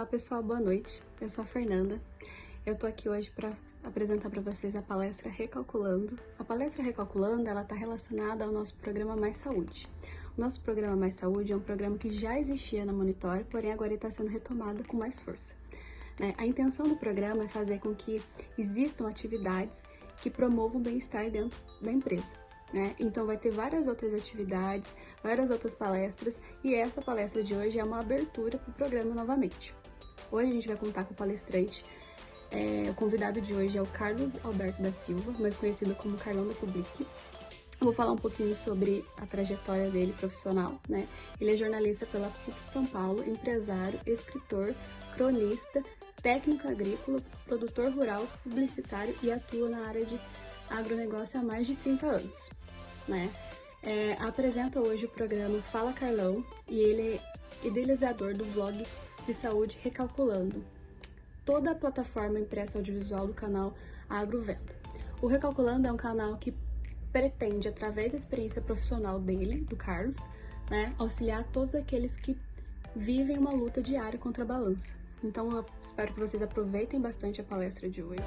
Olá pessoal, boa noite. Eu sou a Fernanda. Eu tô aqui hoje para apresentar para vocês a palestra Recalculando. A palestra Recalculando, ela tá relacionada ao nosso programa Mais Saúde. O nosso programa Mais Saúde é um programa que já existia na Monitor, porém agora ele está sendo retomado com mais força. A intenção do programa é fazer com que existam atividades que promovam o bem-estar dentro da empresa. Então vai ter várias outras atividades, várias outras palestras, e essa palestra de hoje é uma abertura para o programa novamente. Hoje a gente vai contar com o palestrante, o convidado de hoje é o Carlos Alberto da Silva, mais conhecido como Carlão da Public. Eu vou falar um pouquinho sobre a trajetória dele profissional, Ele é jornalista pela PUC de São Paulo, empresário, escritor, cronista, técnico agrícola, produtor rural, publicitário e atua na área de agronegócio há mais de 30 anos. Apresenta hoje o programa Fala Carlão e ele é idealizador do blog de saúde Recalculando, toda a plataforma impressa audiovisual do canal Agrovenda. O Recalculando é um canal que pretende, através da experiência profissional dele, do Carlos, auxiliar todos aqueles que vivem uma luta diária contra a balança. Então eu espero que vocês aproveitem bastante a palestra de hoje.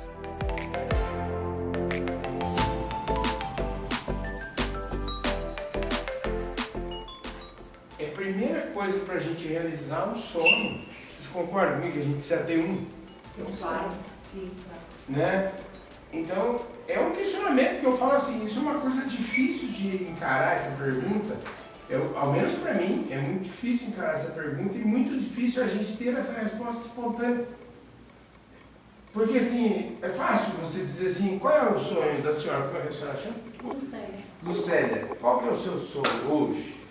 A primeira coisa para a gente realizar um sonho, vocês concordam comigo que a gente precisa ter um sonho? Sim, Então, é um questionamento que eu falo assim, isso é uma coisa difícil de encarar essa pergunta. Ao menos para mim, é muito difícil encarar essa pergunta e muito difícil a gente ter essa resposta espontânea. Porque assim, é fácil você dizer assim, qual é o sonho da senhora? Como é que a senhora chama? Lucélia. Lucélia, qual que é o seu sonho hoje?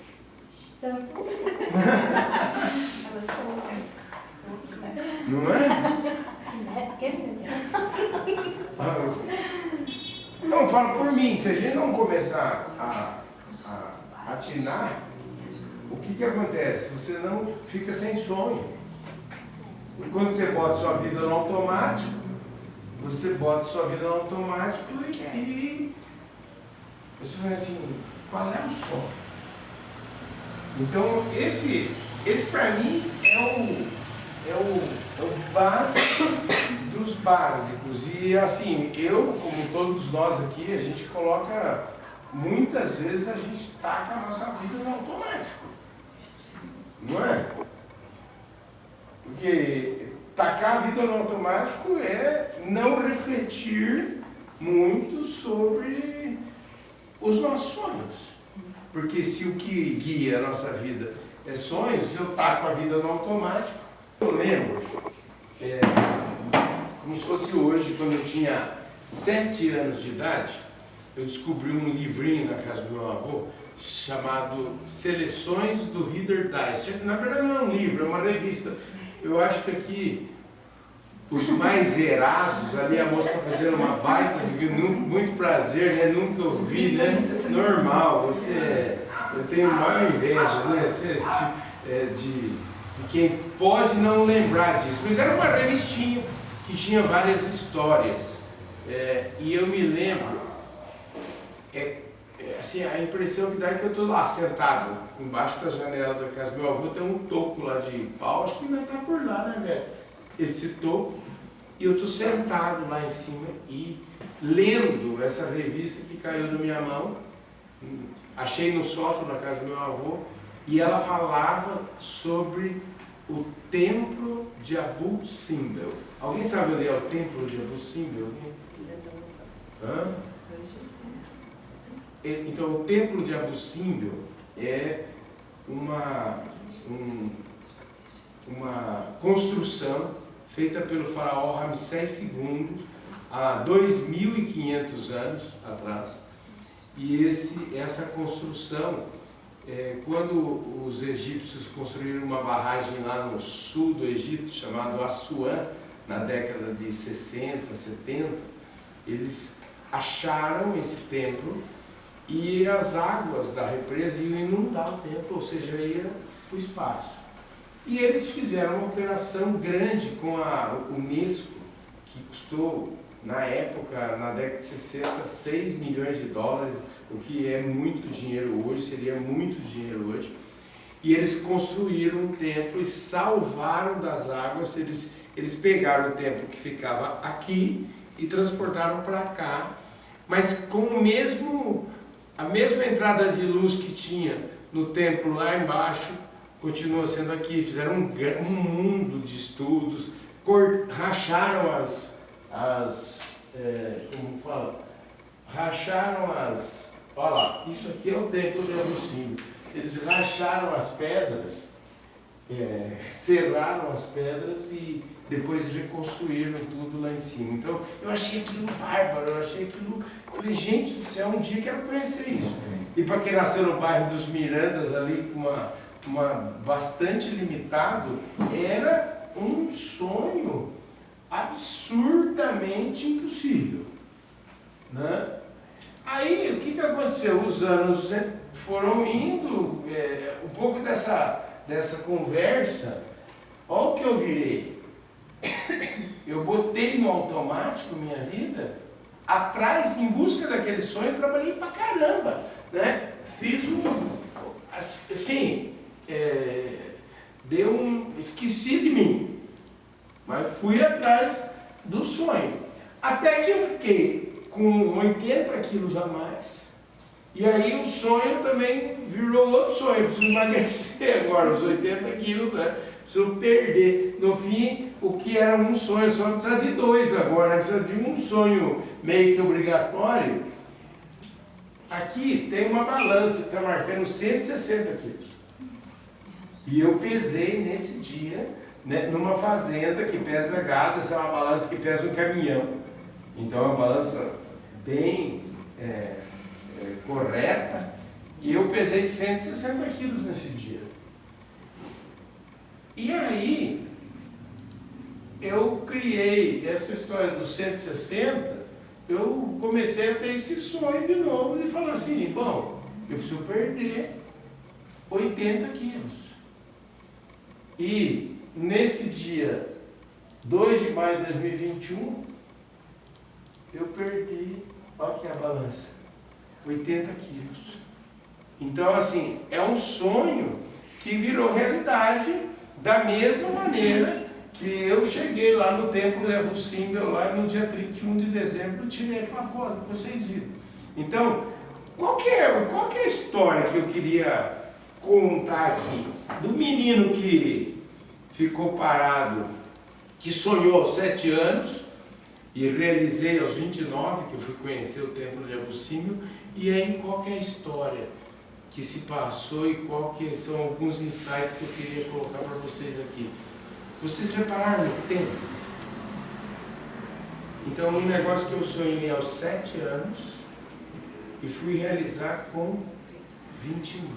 Tantos. Não é? Não, falo por mim, se a gente não começar a atinar, o que acontece? Você não fica sem sonho. E quando você bota sua vida no automático, você bota sua vida no automático e você vai assim, qual é o sonho? Então, esse para mim é o básico dos básicos. E assim, eu, como todos nós aqui, a gente coloca, muitas vezes a gente taca a nossa vida no automático. Não é? Porque tacar a vida no automático é não refletir muito sobre os nossos sonhos. Porque se o que guia a nossa vida é sonhos, eu taco a vida no automático. Eu lembro, como se fosse hoje, quando eu tinha 7 anos de idade, eu descobri um livrinho na casa do meu avô, chamado Seleções do Reader Digest. Na verdade não é um livro, é uma revista. Eu acho que aqui, os mais zerados, ali a moça está fazendo uma baita de muito prazer, nunca ouvi, normal, eu tenho maior inveja, de quem pode não lembrar disso, mas era uma revistinha que tinha várias histórias, e eu me lembro, assim, a impressão que dá é que eu estou lá sentado, embaixo da janela da casa do meu avô, tem um toco lá de pau, acho que ainda está por lá, velho? Esse toco, e eu estou sentado lá em cima e lendo essa revista que caiu da minha mão, achei no sótão da casa do meu avô, e ela falava sobre o templo de Abu Simbel. Alguém sabe onde é o templo de Abu Simbel? Hã? Então, o templo de Abu Simbel é uma construção feita pelo faraó Ramsés II há 2.500 anos atrás. E essa construção, quando os egípcios construíram uma barragem lá no sul do Egito, chamado Assuã, na década de 60, 70, eles acharam esse templo e as águas da represa iam inundar o templo, ou seja, ia para o espaço. E eles fizeram uma operação grande com a Unesco, que custou, na época, na década de 60, 6 milhões de dólares, o que é muito dinheiro hoje, seria muito dinheiro hoje. e eles construíram um templo e salvaram das águas. Eles pegaram o templo que ficava aqui e transportaram para cá, mas com a mesma entrada de luz que tinha no templo lá embaixo, continua sendo aqui. Fizeram um mundo de estudos, racharam como fala? Olha lá, isso aqui é o templo de Abucim. Eles racharam as pedras, serraram as pedras e depois reconstruíram tudo lá em cima. Então, eu achei aquilo bárbaro, falei, gente do céu, um dia eu quero conhecer isso. E para quem nasceu no bairro dos Mirandas, ali com uma bastante limitado, era um sonho absurdamente impossível, né? Aí, o que aconteceu? Os anos, né, foram indo, um pouco dessa conversa, olha o que eu virei. Eu botei no automático minha vida, atrás, em busca daquele sonho, eu trabalhei pra caramba, né? Fiz assim, esqueci de mim, mas fui atrás do sonho. Até que eu fiquei com 80 quilos a mais, e aí o sonho também virou outro sonho. Eu preciso emagrecer agora, os 80 quilos, né? Preciso perder. No fim, o que era um sonho, só precisa de dois agora, precisa de um sonho meio que obrigatório. Aqui tem uma balança que está marcando 160 quilos. E eu pesei nesse dia, né, numa fazenda que pesa gado. Essa é uma balança que pesa um caminhão. Então é uma balança bem correta. E eu pesei 160 quilos nesse dia. E aí, eu criei essa história dos 160, eu comecei a ter esse sonho de novo, de falar assim, bom, eu preciso perder 80 quilos. E nesse dia 2 de maio de 2021, eu perdi, olha aqui a balança, 80 quilos. Então, assim, é um sonho que virou realidade da mesma maneira que eu cheguei lá no templo de Abucim, lá no dia 31 de dezembro, tirei aquela foto que vocês viram. Então, qual que é a história que eu queria contar aqui? Do menino que ficou parado, que sonhou aos 7 anos, e realizei aos 29, que eu fui conhecer o templo de Abucim. E aí, qual que é a história que se passou e qual que são alguns insights que eu queria colocar para vocês aqui. Vocês repararam no tempo? Então, um negócio que eu sonhei aos 7 anos e fui realizar com 29.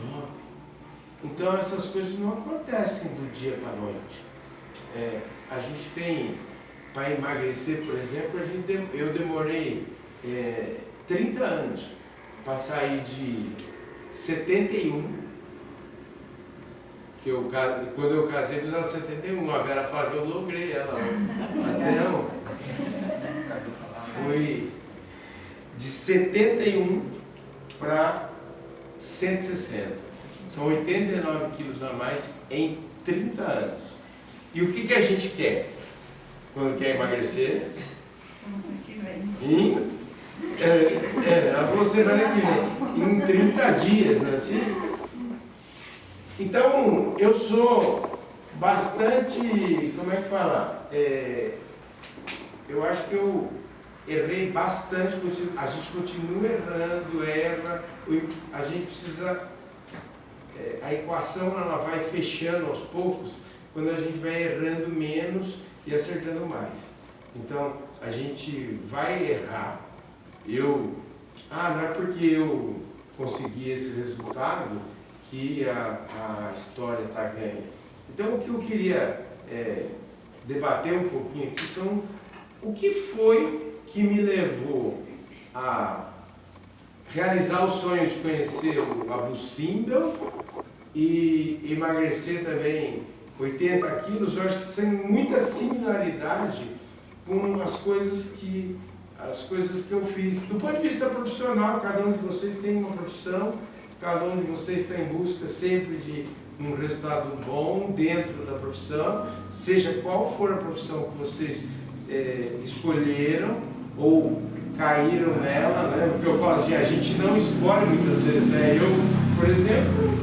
Então, essas coisas não acontecem do dia para a noite. A gente tem, para emagrecer, por exemplo, eu demorei 30 anos para sair de 71, quando eu casei, eu usava 71, a Vera fala que eu logrei ela. Então, foi de 71 para 160. São 89 quilos a mais em 30 anos. E o que a gente quer quando quer emagrecer? Ela falou semana que vem, em 30 dias, não é assim? Então, eu sou bastante, como é que fala? Eu acho que eu errei bastante, a gente continua errando, a gente precisa, a equação ela vai fechando aos poucos, quando a gente vai errando menos e acertando mais. Então, a gente vai errar. Não é porque eu consegui esse resultado que a história está ganha. Então, o que eu queria debater um pouquinho aqui são o que foi que me levou a realizar o sonho de conhecer o Abucim e emagrecer também 80 quilos. Eu acho que tem muita similaridade com as coisas que eu fiz. Do ponto de vista profissional, cada um de vocês tem uma profissão, cada um de vocês está em busca sempre de um resultado bom dentro da profissão, seja qual for a profissão que vocês escolheram ou caíram nela, né? Porque eu falo assim, a gente não escolhe muitas vezes, né? Eu, por exemplo,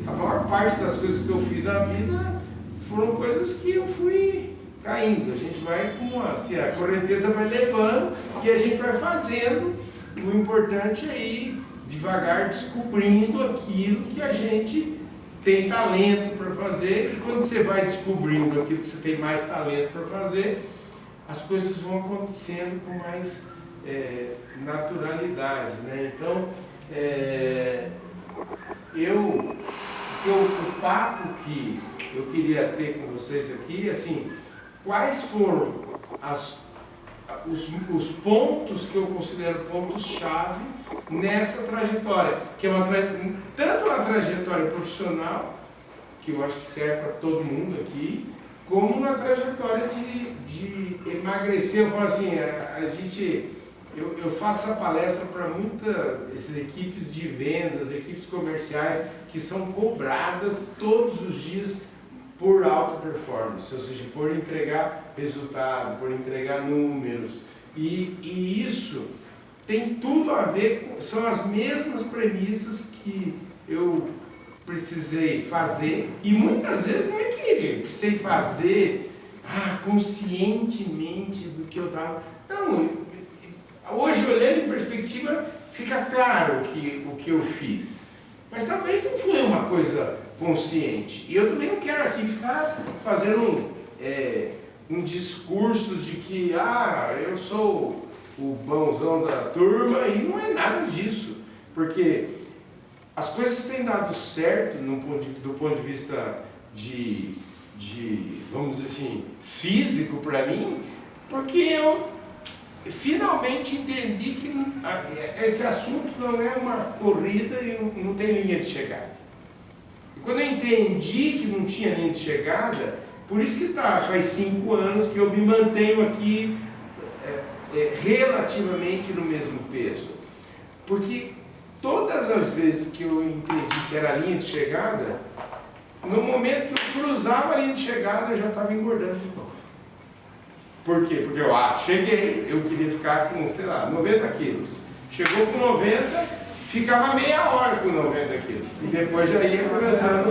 a maior parte das coisas que eu fiz na vida foram coisas que eu fui caindo. A gente vai com a correnteza vai levando e a gente vai fazendo. O importante é ir devagar descobrindo aquilo que a gente tem talento para fazer, e quando você vai descobrindo aquilo que você tem mais talento para fazer, as coisas vão acontecendo com mais naturalidade, né? Então, o papo que eu queria ter com vocês aqui, assim, quais foram os pontos que eu considero pontos-chave nessa trajetória, que é tanto uma trajetória profissional, que eu acho que serve para todo mundo aqui, como uma trajetória de emagrecer. Eu falo assim, eu faço essa palestra para muitas equipes de vendas, equipes comerciais, que são cobradas todos os dias por alta performance, ou seja, por entregar resultado, por entregar números. E isso tem tudo a ver, são as mesmas premissas que eu precisei fazer, e muitas vezes não é que eu precisei fazer conscientemente do que eu estava. Não, hoje olhando em perspectiva, fica claro o que eu fiz. Mas talvez não foi uma coisa consciente. E eu também não quero aqui ficar fazendo um discurso de que eu sou o bonzão da turma, e não é nada disso. Porque as coisas têm dado certo do ponto de vista de vamos dizer assim, físico para mim, porque eu finalmente entendi que esse assunto não é uma corrida e não tem linha de chegada. E quando eu entendi que não tinha linha de chegada, por isso que faz 5 anos que eu me mantenho aqui relativamente no mesmo peso. Porque todas as vezes que eu entendi que era a linha de chegada, no momento que eu cruzava a linha de chegada, eu já estava engordando de novo. Por quê? Porque eu cheguei, eu queria ficar com, 90 quilos. Chegou com 90, ficava meia hora com 90 quilos. E depois já ia começando,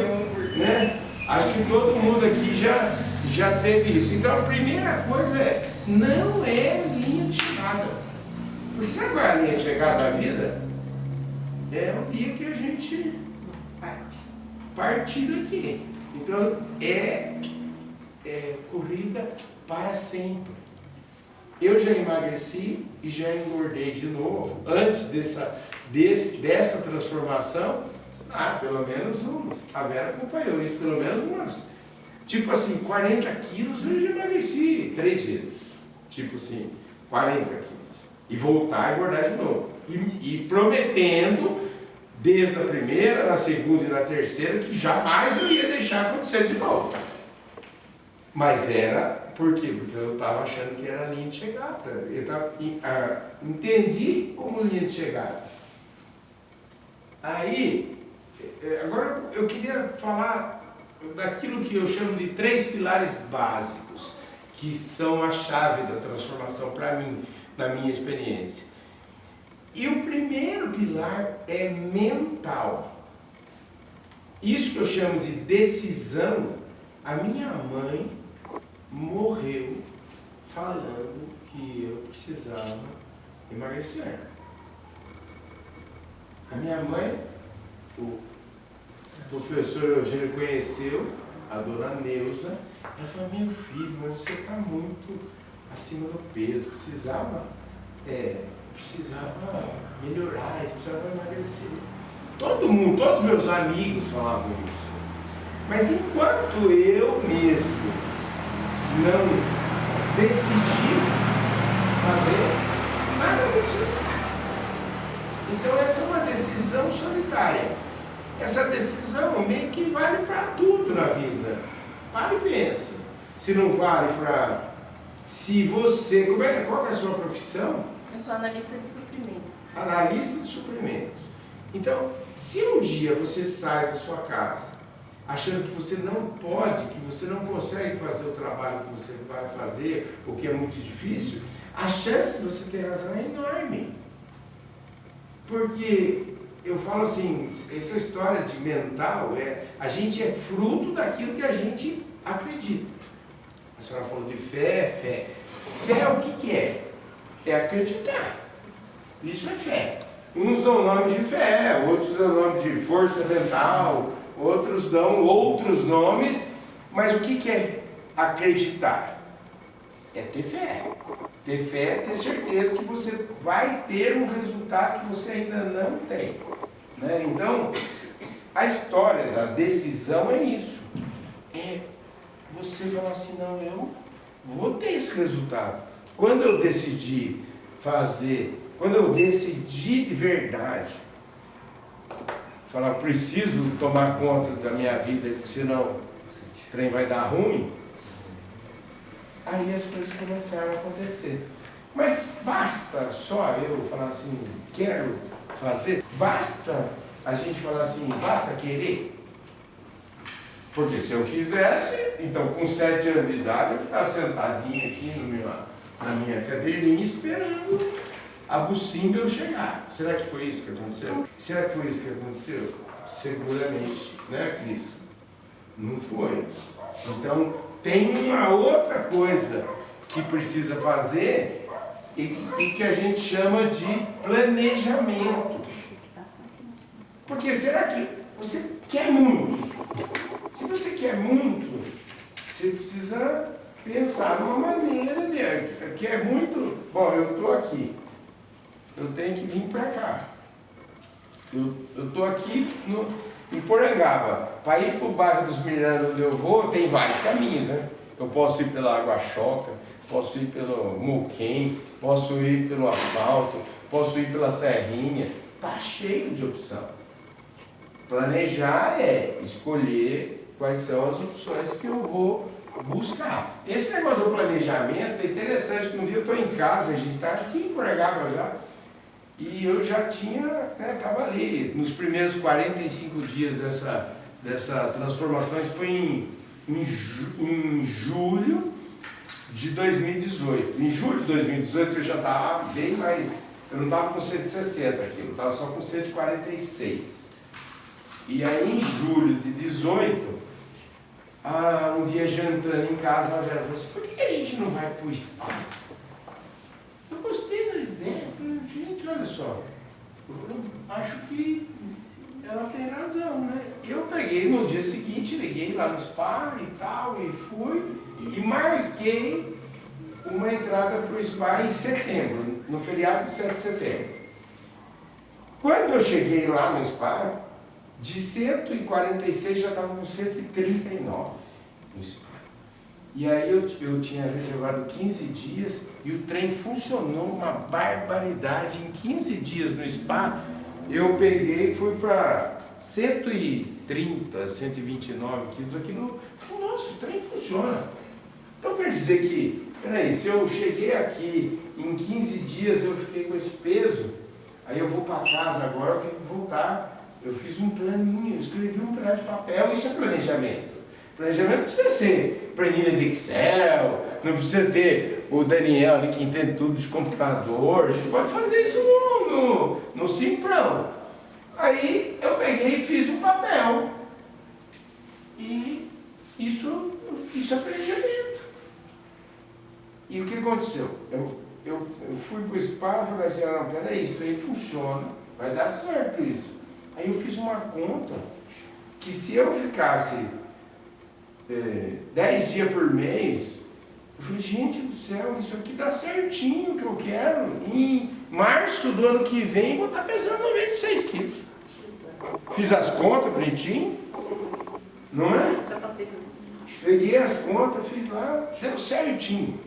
né? Acho que todo mundo aqui já teve isso. Então a primeira coisa não é linha de chegada. Porque sabe qual é a linha de chegada da vida? É o dia que a gente partir daqui. Então é corrida para sempre. Eu já emagreci e já engordei de novo. Antes dessa transformação, pelo menos a Vera acompanhou isso, pelo menos umas, tipo assim, 40 quilos eu já emagreci 3 vezes. Tipo assim, 40 quilos. E voltar a engordar de novo. E prometendo, desde a primeira, na segunda e na terceira, que jamais eu ia deixar acontecer de novo. Mas por quê? Porque eu estava achando que era linha de chegada. Entendi como linha de chegada. Aí, agora eu queria falar daquilo que eu chamo de 3 pilares básicos, que são a chave da transformação para mim, na minha experiência. E o primeiro pilar é mental. Isso que eu chamo de decisão. A minha mãe morreu falando que eu precisava emagrecer. A minha mãe, o professor Eugênio conheceu, a dona Neuza, ela falou: meu filho, mas você está muito acima do peso, precisava melhorar, precisava emagrecer. Todo mundo, todos os meus amigos falavam isso. Mas enquanto eu mesmo não decidi fazer, nada aconteceu. Então essa é uma decisão solitária. Essa decisão meio que vale para tudo na vida. Para e pensa. Se não vale para... Se você... Qual é a sua profissão? Eu sou analista de suprimentos. Analista de suprimentos. Então, Se um dia você sai da sua casa achando que você não pode, que você não consegue fazer o trabalho que você vai fazer, o que é muito difícil, a chance de você ter razão é enorme. Porque eu falo assim, essa história de mental a gente é fruto daquilo que a gente acredita. A senhora falou de fé. Fé o que é? É acreditar. Isso é fé. Uns dão nome de fé, outros dão nome de força mental, outros dão outros nomes, mas o que é acreditar? É ter fé. Ter fé é ter certeza que você vai ter um resultado que você ainda não tem. Né? Então, a história da decisão é isso. É você falar assim, não, eu vou ter esse resultado. Quando eu decidi fazer, quando eu decidi de verdade, falar, preciso tomar conta da minha vida, senão o trem vai dar ruim, aí as coisas começaram a acontecer. Mas basta só eu falar assim, quero fazer? Basta a gente falar assim, basta querer? Porque se eu quisesse, então com 7 anos de idade eu ficava sentadinho aqui na minha cadeirinha esperando a bucimba eu chegar. Será que foi isso que aconteceu? Será que foi isso que aconteceu? Seguramente, né, Cris? Não foi. Então, tem uma outra coisa que precisa fazer e que a gente chama de planejamento. Porque será que você quer muito? Se você quer muito, você precisa pensar numa maneira de... Que é muito... Bom, eu estou aqui. Eu tenho que vir para cá. Eu estou aqui em Porangaba. Para ir para o bairro dos Miranda, onde eu vou, tem vários caminhos, né? Eu posso ir pela Água Choca, posso ir pelo Muquem, posso ir pelo asfalto, posso ir pela Serrinha. Está cheio de opção. Planejar é escolher quais são as opções que eu vou buscar. Esse negócio do planejamento é interessante, que um dia eu estou em casa, a gente está aqui em Porangaba já, e eu já tinha, estava ali, nos primeiros 45 dias dessa transformação, isso foi em julho de 2018. Em julho de 2018 eu já estava bem mais, eu não estava com 160 aqui, eu estava só com 146. E aí em julho de 18, um dia jantando em casa, a Vera falou assim, por que a gente não vai para o spa? Eu gostei da ideia, eu falei, gente, olha só, eu acho que ela tem razão, né? Eu peguei no dia seguinte, liguei lá no spa e tal, e fui, e marquei uma entrada para o spa em setembro, no feriado de 7 de setembro. Quando eu cheguei lá no spa, de 146 já estava com 139 no spa. E aí eu tinha reservado 15 dias e o trem funcionou uma barbaridade. Em 15 dias no spa, eu peguei e fui para 130, 129 quilos aqui no... Nossa, o trem funciona. Então quer dizer que, peraí, se eu cheguei aqui em 15 dias eu fiquei com esse peso, aí eu vou para casa agora, eu tenho que voltar. Eu fiz um planinho, eu escrevi um pedaço de papel, isso é planejamento. Planejamento não precisa ser planilha de Excel, não precisa ter o Daniel ali que entende tudo de computador, a gente pode fazer isso no simplão. Aí eu peguei e fiz um papel. E isso é planejamento. E o que aconteceu? Eu fui para o spa e falei assim, não, peraí, isso aí funciona, vai dar certo isso. Aí eu fiz uma conta que se eu ficasse 10 dias por mês, eu falei, gente do céu, isso aqui dá certinho o que eu quero. Em março do ano que vem, vou estar pesando 96 quilos. Fiz as contas bonitinho, não é? Já passei por isso. Peguei as contas, fiz lá, deu certinho.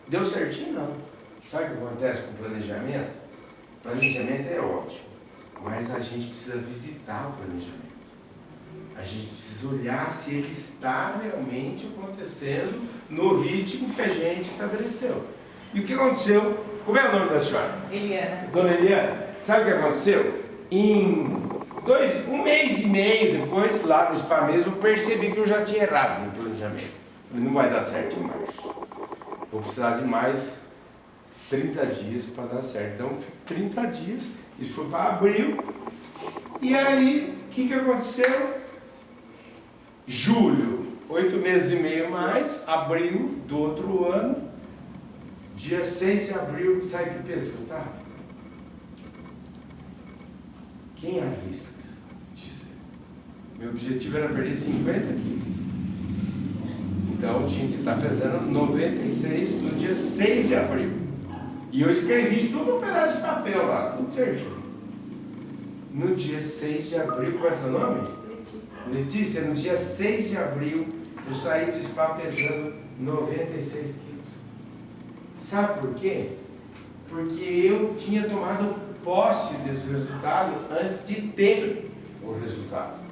Deu certinho não. Sabe o que acontece com o planejamento? Planejamento é ótimo. Mas a gente precisa visitar o planejamento. A gente precisa olhar se ele está realmente acontecendo no ritmo que a gente estabeleceu. E o que aconteceu? Como é o nome da senhora? Eliana. Dona Eliana, sabe o que aconteceu? Em Um mês e meio depois, lá no spa mesmo, eu percebi que eu já tinha errado no planejamento. Falei, não vai dar certo em março. Vou precisar de mais 30 dias para dar certo. Então, 30 dias, isso foi para abril. E aí, o que aconteceu? Julho, 8 meses e meio mais, abril do outro ano, dia 6 de abril, sabe o que pensou, tá? Quem arrisca? Meu objetivo era perder 50 quilos. Então eu tinha que estar pesando 96 no dia 6 de abril. E eu escrevi isso tudo num pedaço de papel lá, tudo certinho. No dia 6 de abril, qual é seu nome? Letícia, no dia 6 de abril, eu saí do spa pesando 96 quilos. Sabe por quê? Porque eu tinha tomado posse desse resultado antes de ter o resultado.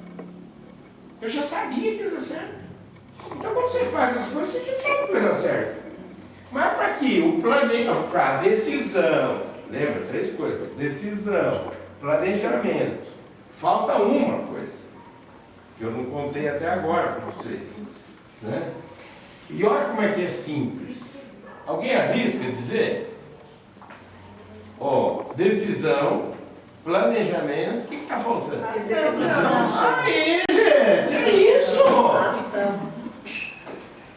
Eu já sabia que ia dar certo. Então, quando você faz as coisas, você já sabe que vai dar certo. Mas para quê? O planejamento, para decisão, lembra? 3 coisas: decisão, planejamento. Falta uma coisa, que eu não contei até agora para vocês. Né? E olha como é que é simples. Alguém arrisca dizer? Decisão, planejamento, o que está faltando? Aí, gente, é isso!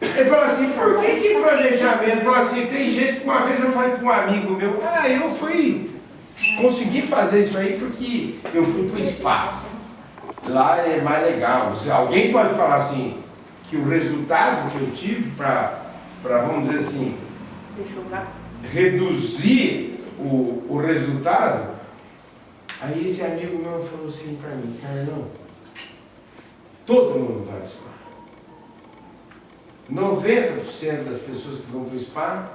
Ele fala assim, por que planejamento? Fala assim, tem gente que uma vez eu falei para um amigo meu, eu consegui fazer isso aí porque eu fui para o spa. Lá é mais legal. Alguém pode falar assim, que o resultado que eu tive para vamos dizer assim, reduzir o resultado. Aí esse amigo meu falou assim para mim, Carlão, todo mundo vai ao spa. 90% das pessoas que vão para o spa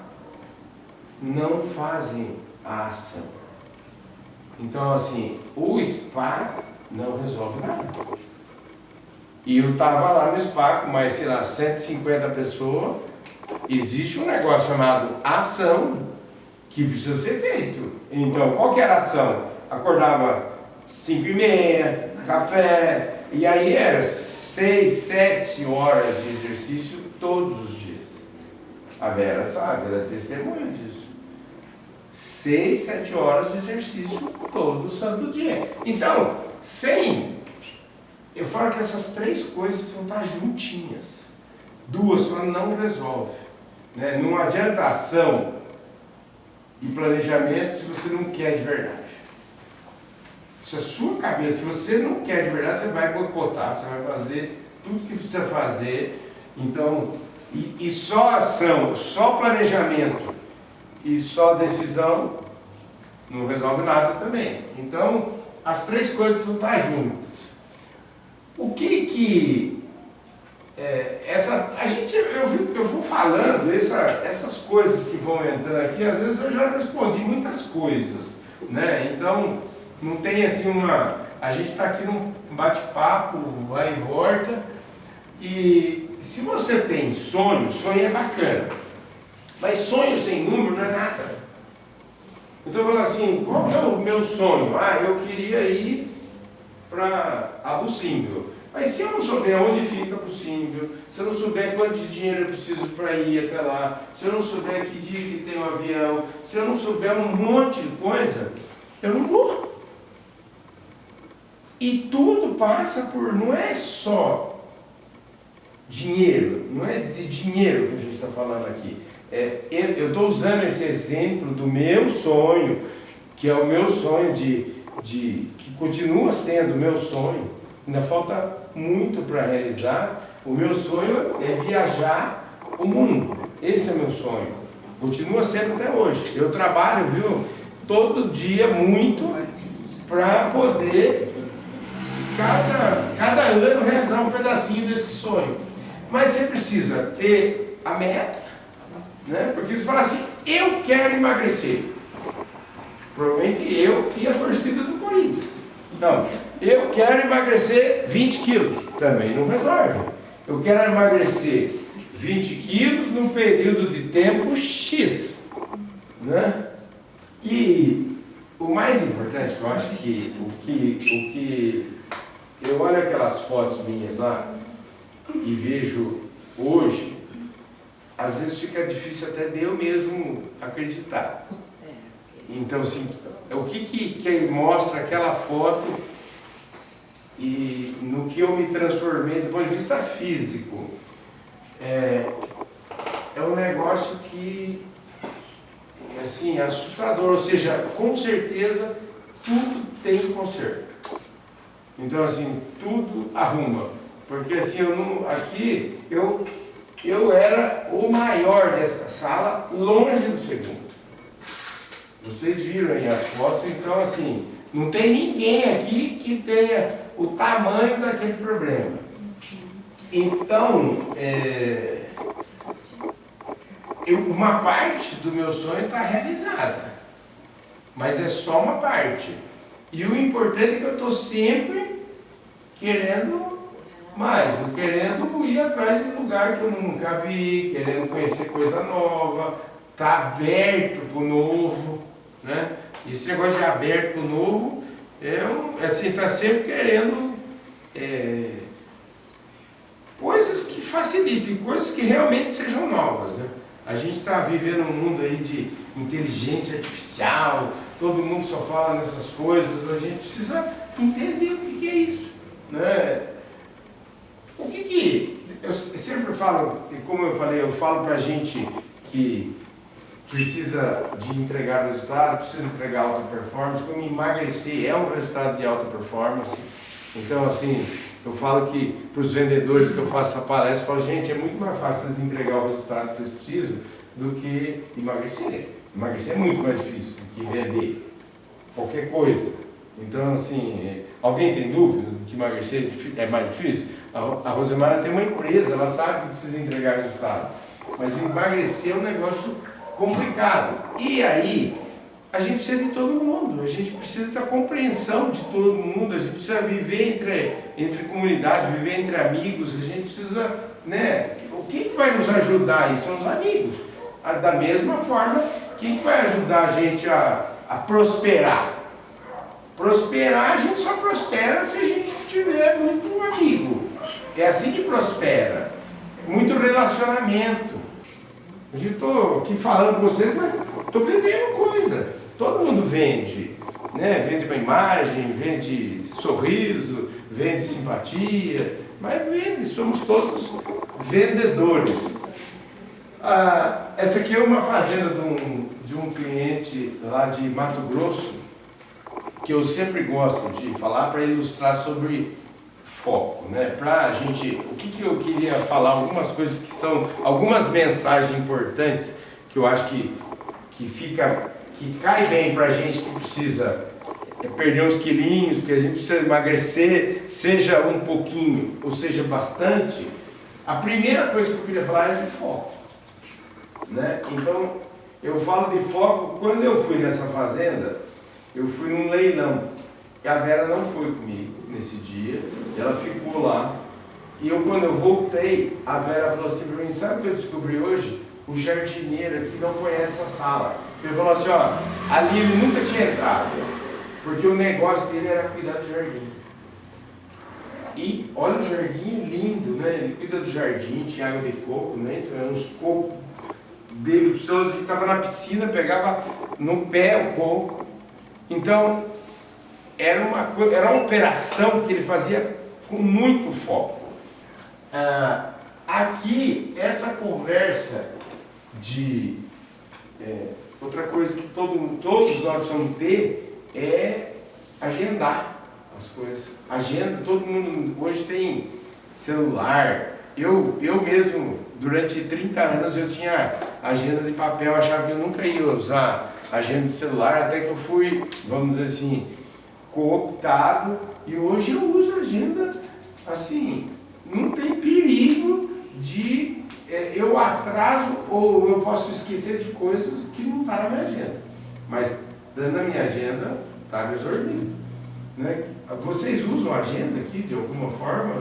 não fazem a ação. Então assim, o spa não resolve nada. E eu estava lá no spa com mais, 150 pessoas. Existe um negócio chamado ação que precisa ser feito. Então, qual que era a ação? Acordava 5h30, café, e aí era 6, 7 horas de exercício todos os dias. A Vera sabe, ela é testemunha disso. 6, 7 horas de exercício todo santo dia. Então, eu falo que essas 3 coisas vão estar juntinhas. 2 só não resolve. Né? Não adianta ação e planejamento se você não quer de verdade. Se a sua cabeça, se você não quer de verdade, você vai boicotar, você vai fazer tudo que precisa fazer. Então, e só ação, só planejamento e só decisão não resolve nada também. Então, as 3 coisas vão estar juntas. O que eu vou falando essas coisas que vão entrando aqui, às vezes eu já respondi muitas coisas, né? Então não tem assim a gente está aqui num bate-papo, vai e volta, e se você tem sonho é bacana, mas sonho sem número não é nada. Então eu falo assim, qual que é o meu sonho? Eu queria ir para Abucímbio. Mas se eu não souber onde fica Abucímbio, se eu não souber quanto de dinheiro eu preciso para ir até lá, se eu não souber que dia que tem um avião, se eu não souber um monte de coisa, eu não vou. E tudo passa por, não é só dinheiro, não é de dinheiro que a gente está falando aqui. Eu estou usando esse exemplo do meu sonho, que é o meu sonho que continua sendo o meu sonho. Ainda falta muito para realizar. O meu sonho é viajar o mundo. Esse é meu sonho. Continua sendo até hoje. Eu trabalho, todo dia muito para poder cada ano realizar um pedacinho desse sonho. Mas você precisa ter a meta, né? Porque você fala assim, eu quero emagrecer. Provavelmente eu e a torcida do Corinthians. Então, eu quero emagrecer 20 quilos. Também não resolve. Eu quero emagrecer 20 quilos num período de tempo X. Né? E o mais importante, que eu acho que o que eu olho aquelas fotos minhas lá e vejo hoje, às vezes fica difícil até de eu mesmo acreditar. Então, assim, o que mostra aquela foto e no que eu me transformei do ponto de vista físico, é um negócio que, assim, é assustador. Ou seja, com certeza, tudo tem conserto. Então, assim, tudo arruma. Porque, assim, eu era o maior dessa sala, longe do segundo. Vocês viram aí as fotos, então, assim, não tem ninguém aqui que tenha o tamanho daquele problema. Então, uma parte do meu sonho está realizada, mas é só uma parte. E o importante é que eu estou sempre querendo mais, querendo ir atrás de lugar que eu nunca vi, querendo conhecer coisa nova, tá aberto para o novo, né? Esse negócio de aberto para o novo, assim, tá sempre querendo coisas que facilitem, coisas que realmente sejam novas, né? A gente está vivendo um mundo aí de inteligência artificial, todo mundo só fala nessas coisas, a gente precisa entender o que é isso, né? Eu sempre falo, como eu falei, eu falo para a gente que precisa de entregar resultado, precisa entregar alta performance, como emagrecer é um resultado de alta performance. Então, assim, eu falo que para os vendedores que eu faço essa palestra, eu falo, gente, é muito mais fácil vocês entregar o resultado que vocês precisam do que emagrecer. Emagrecer é muito mais difícil do que vender qualquer coisa. Então, assim, alguém tem dúvida de que emagrecer é mais difícil? A Rosemara tem uma empresa, ela sabe que precisa entregar resultado. Mas emagrecer é um negócio complicado. E aí, a gente precisa de todo mundo, a gente precisa da compreensão de todo mundo, a gente precisa viver entre comunidade, viver entre amigos, a gente precisa, né? Quem que vai nos ajudar aí? São os amigos. Da mesma forma, quem que vai ajudar a gente a prosperar? Prosperar, a gente só prospera se a gente tiver muito amigo. É assim que prospera. Muito relacionamento. Hoje eu estou aqui falando com vocês, mas estou vendendo coisa. Todo mundo vende, né? Vende uma imagem, vende sorriso, vende simpatia, mas vende, somos todos vendedores. Essa aqui é uma fazenda de um cliente lá de Mato Grosso, que eu sempre gosto de falar para ilustrar sobre foco, né? Pra gente, o que eu queria falar, algumas coisas que são, algumas mensagens importantes que eu acho que cai bem pra gente que precisa perder uns quilinhos, que a gente precisa emagrecer, seja um pouquinho ou seja bastante. A primeira coisa que eu queria falar é de foco, né? Então, eu falo de foco, quando eu fui nessa fazenda, eu fui num leilão, e a Vera não foi comigo nesse dia, ela ficou lá, e quando eu voltei, a Vera falou assim para mim, sabe o que eu descobri hoje? O jardineiro aqui não conhece a sala. Ele falou assim, ó, ali ele nunca tinha entrado, porque o negócio dele era cuidar do jardim. E olha o jardim lindo, né? Ele cuida do jardim, tinha água de coco, né? Uns cocos dele, os seus, ele estava na piscina, pegava no pé o coco. Então, era uma operação que ele fazia com muito foco. Aqui, essa conversa de... outra coisa que todos nós precisamos ter é agendar as coisas. Agenda, todo mundo hoje tem celular. Eu mesmo, durante 30 anos, eu tinha agenda de papel, achava que eu nunca ia usar agenda de celular, até que eu fui, vamos dizer assim, cooptado, e hoje eu uso agenda, assim, não tem perigo de eu atraso ou eu posso esquecer de coisas que não está na minha agenda. Mas, dando a minha agenda, está resolvido. Né? Vocês usam agenda aqui de alguma forma?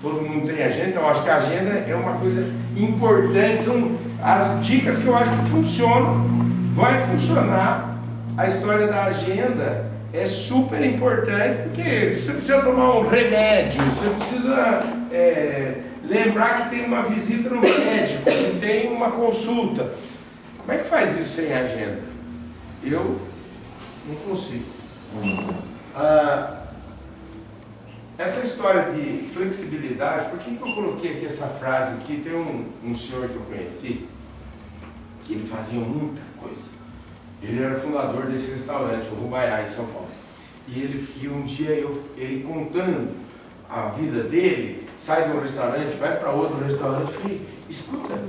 Todo mundo tem agenda, então eu acho que a agenda é uma coisa importante, são as dicas que eu acho que funcionam, vai funcionar A história da agenda é super importante, porque você precisa tomar um remédio, você precisa lembrar que tem uma visita no médico, que tem uma consulta. Como é que faz isso sem agenda? Eu não consigo. Essa história de flexibilidade, por que eu coloquei aqui essa frase aqui? Tem um senhor que eu conheci, que ele fazia muita coisa. Ele era fundador desse restaurante, o Rubaiá, em São Paulo. E um dia ele contando a vida dele, sai de um restaurante, vai para outro restaurante, eu falei, escuta,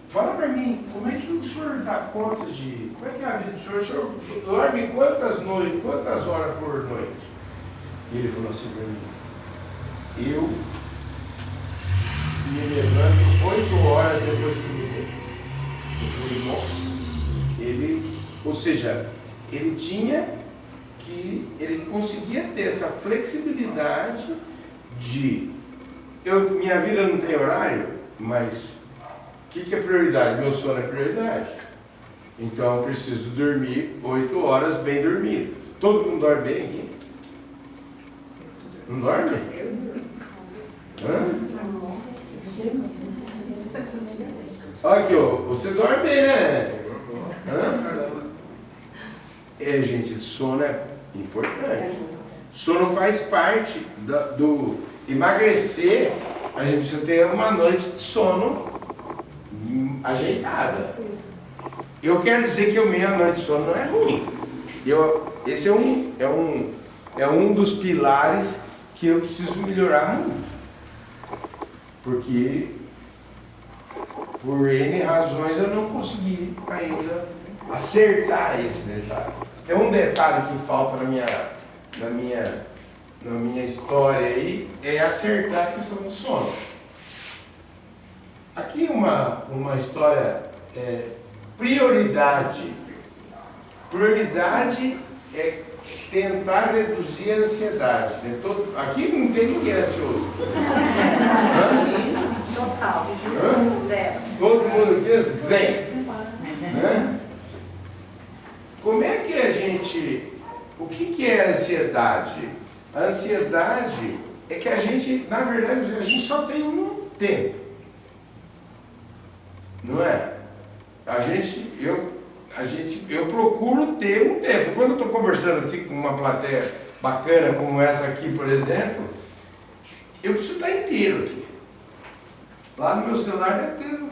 fala para mim, como é que o senhor dá conta como é que é a vida do senhor? O senhor dorme quantas horas por noite? E ele falou assim para mim, eu me levanto 8 horas depois que me dei. Eu falei, nossa, ou seja, ele conseguia ter essa flexibilidade de, minha vida não tem horário, mas o que é prioridade? Meu sono é prioridade. Então eu preciso dormir 8 horas bem dormido. Todo mundo dorme bem aqui? Não dorme? Olha aqui, ó, você dorme bem, né? Gente, sono é importante. Sono faz parte do emagrecer. A gente precisa ter uma noite de sono ajeitada. Eu quero dizer que meia noite de sono não é ruim. Esse é um dos pilares que eu preciso melhorar muito. Porque por N razões eu não consegui ainda acertar esse detalhe. Tem um detalhe que falta na minha história aí, é acertar a questão do sono. Aqui uma história, prioridade. Prioridade é tentar reduzir a ansiedade. Né? Aqui não tem ninguém ansioso. Total. Zero. Todo mundo aqui é zen. Né? Como é que a gente... O que é a ansiedade? A ansiedade é que a gente, na verdade, a gente só tem um tempo. Não é? Eu procuro ter um tempo. Quando eu estou conversando assim com uma plateia bacana como essa aqui, por exemplo, eu preciso estar inteiro aqui. Lá no meu celular deve ter